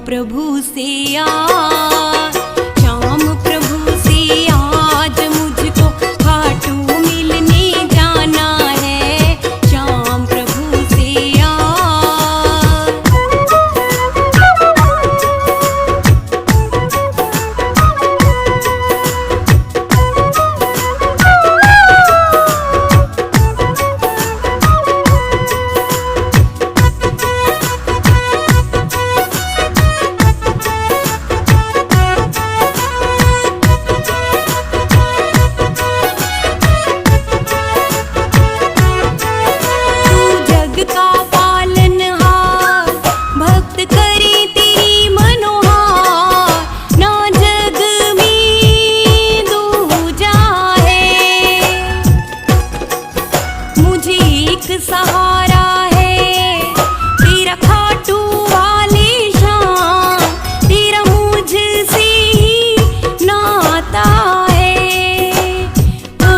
प्रभु से श्याम प्रभु से आज मुझको खाटू मिलने जाना है। श्याम प्रभु से सहारा है तेरा खाटू वाले श्याम, तेरा मुझसे ही नाता है। ओ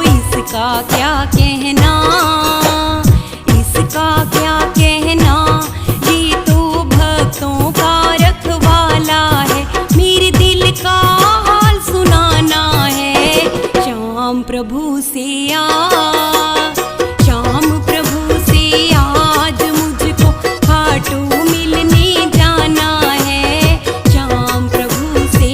इसका क्या कहना, इसका क्या कहना, ये तो भक्तों का रखवाला है, मेरे दिल का हाल सुनाना है। श्याम प्रभु से श्याम प्रभु से आज मुझको खाटू मिलने जाना है। श्याम प्रभु से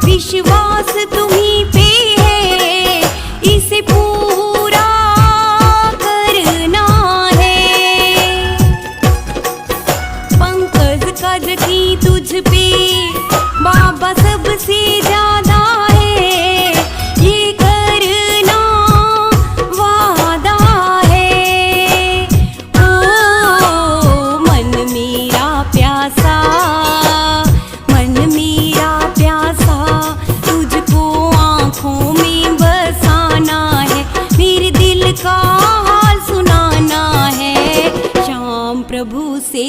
विश्वास तुम्हीं पे है, इसे पूरा करना है। पंकज का यकीन तुझ पे बाबा सबसे ज्यादा है, ये करना वादा है। ओ मन मेरा प्यासा, मन मेरा प्यासा, तुझको आँखों में बसाना है, मेरे दिल का हाल सुनाना है। श्याम प्रभु से